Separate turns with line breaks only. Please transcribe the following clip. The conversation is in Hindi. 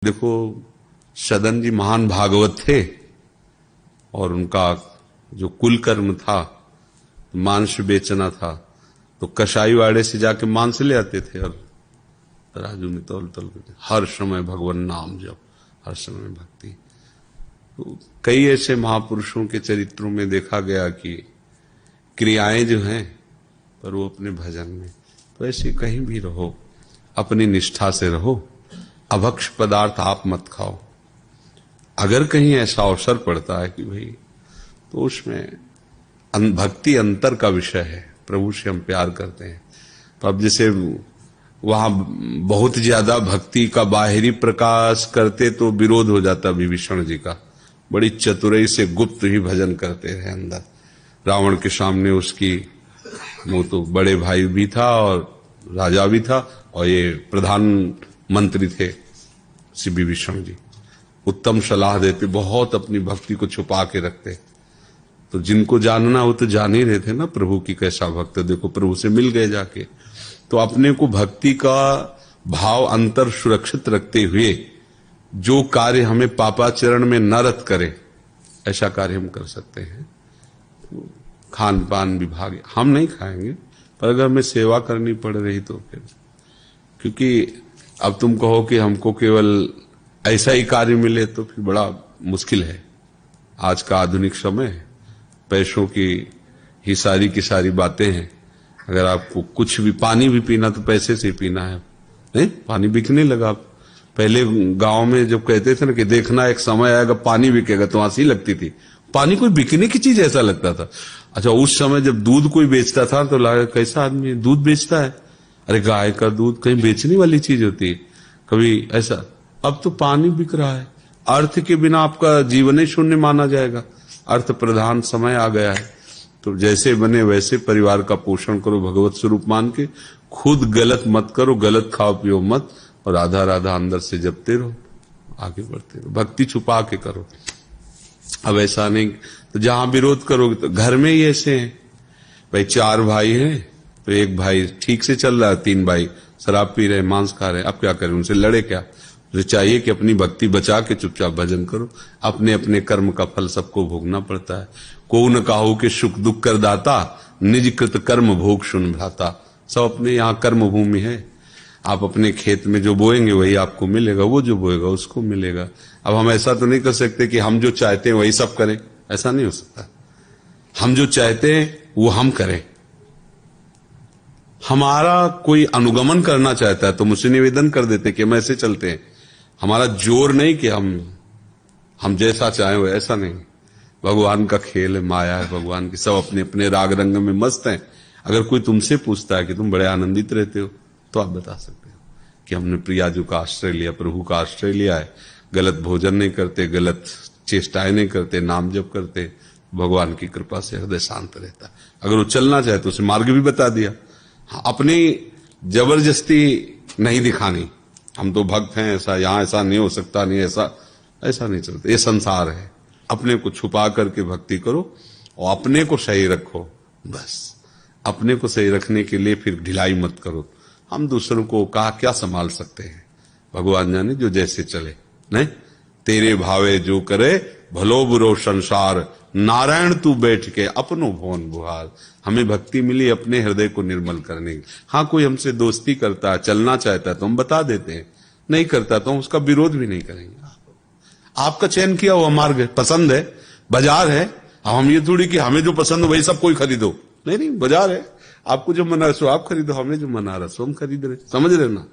देखो, सदन जी महान भागवत थे और उनका जो कुल कर्म था मांस बेचना था, तो कसाई वाड़े से जाके मांस ले आते थे और तराजू में तौल तौल के हर समय भगवान नाम जप, हर समय भक्ति। तो कई ऐसे महापुरुषों के चरित्रों में देखा गया कि क्रियाएं जो हैं पर वो अपने भजन में। तो ऐसे कहीं भी रहो, अपनी निष्ठा से रहो, अभक्ष पदार्थ आप मत खाओ। अगर कहीं ऐसा अवसर पड़ता है कि भाई, तो उसमें भक्ति अंतर का विषय है, प्रभु से हम प्यार करते हैं। तो अब जैसे वहां बहुत ज्यादा भक्ति का बाहरी प्रकाश करते तो विरोध हो जाता विभीषण जी का। बड़ी चतुराई से गुप्त ही भजन करते रहे अंदर। रावण के सामने उसकी वो तो बड़े भाई भी था और राजा भी था, और ये प्रधानमंत्री थे श्री विभीषण जी। उत्तम सलाह देते, बहुत अपनी भक्ति को छुपा के रखते। तो जिनको जानना हो तो जान ही रहे थे ना प्रभु की कैसा भक्त। देखो प्रभु से मिल गए जाके। तो अपने को भक्ति का भाव अंतर सुरक्षित रखते हुए जो कार्य हमें पापाचरण में न रत करे, ऐसा कार्य हम कर सकते हैं। तो खान पान विभाग हम नहीं खाएंगे, पर अगर हमें सेवा करनी पड़ रही तो फिर, क्योंकि अब तुम कहो कि हमको केवल ऐसा ही कार्य मिले तो फिर बड़ा मुश्किल है। आज का आधुनिक समय, पैसों की ही सारी की सारी बातें हैं। अगर आपको कुछ भी पानी भी पीना तो पैसे से पीना है, नहीं? पानी बिकने लगा। पहले गांव में जब कहते थे ना कि देखना एक समय आएगा पानी बिकेगा, तो हंसी लगती थी। पानी कोई बिकने की चीज ऐसा लगता था। अच्छा, उस समय जब दूध कोई बेचता था तो लगा कैसा आदमी दूध बेचता है, अरे गाय का दूध कहीं बेचने वाली चीज होती है कभी ऐसा। अब तो पानी बिक रहा है। अर्थ के बिना आपका जीवन ही शून्य माना जाएगा। अर्थ प्रधान समय आ गया है। तो जैसे बने वैसे परिवार का पोषण करो, भगवत स्वरूप मान के। खुद गलत मत करो, गलत खाओ पियो मत, और राधा राधा अंदर से जपते रहो, आगे बढ़ते रहो। भक्ति छुपा के करो। अब ऐसा नहीं तो जहां विरोध करोगे तो घर में ही ऐसे हैं भाई। 4 भाई हैं तो एक भाई ठीक से चल रहा है, 3 भाई शराब पी रहे, मांस खा रहे। अब क्या करें, उनसे लड़े क्या? तो चाहिए कि अपनी भक्ति बचा के चुपचाप भजन करो। अपने अपने कर्म का फल सबको भोगना पड़ता है। को न काहू के सुख दुख कर दाता, निज कृत कर्म भोग सुन भ्राता। सब अपने यहाँ कर्म भूमि है। आप अपने खेत में जो बोएंगे वही आपको मिलेगा, वो जो बोएगा उसको मिलेगा। अब हम ऐसा तो नहीं कर सकते कि हम जो चाहते हैं वही सब करें, ऐसा नहीं हो सकता। हम जो चाहते हैं वो हम करें। हमारा कोई अनुगमन करना चाहता है तो मुझसे निवेदन कर देते कि हम ऐसे चलते हैं। हमारा जोर नहीं कि हम जैसा चाहें वो, ऐसा नहीं। भगवान का खेल है, माया है भगवान की। सब अपने अपने राग रंग में मस्त हैं। अगर कोई तुमसे पूछता है कि तुम बड़े आनंदित रहते हो, तो आप बता सकते हो कि हमने प्रियाजू का आश्रय लिया, प्रभु का आश्रय लिया है। गलत भोजन नहीं करते, गलत चेष्टाएं नहीं करते, नाम जप करते। भगवान की कृपा से हृदय शांत रहता। अगर वो चलना चाहे तो उसे मार्ग भी बता दिया। अपनी जबरदस्ती नहीं दिखानी, हम तो भक्त हैं, ऐसा यहां ऐसा नहीं हो सकता, नहीं ऐसा नहीं चलता। ये संसार है। अपने को छुपा करके भक्ति करो और अपने को सही रखो, बस। अपने को सही रखने के लिए फिर ढिलाई मत करो। हम दूसरों को क्या संभाल सकते हैं? भगवान जाने जो जैसे चले। नहीं, तेरे भावे जो करे भलो बुरो संसार, नारायण तू बैठ के अपनो भवन बुहार। हमें भक्ति मिली अपने हृदय को निर्मल करने की। हाँ, कोई हमसे दोस्ती करता है, चलना चाहता है तो हम बता देते हैं, नहीं करता तो हम उसका विरोध भी नहीं करेंगे। आपका चयन किया हुआ मार्ग है, पसंद है, बाजार है। अब हम ये थोड़ी कि हमें जो पसंद है वही सब कोई खरीदो। नहीं, बाजार है, आपको जो मना रहा सो आप खरीदो, हमें जो मना रहा सो हम खरीद रहे। समझ रहे ना?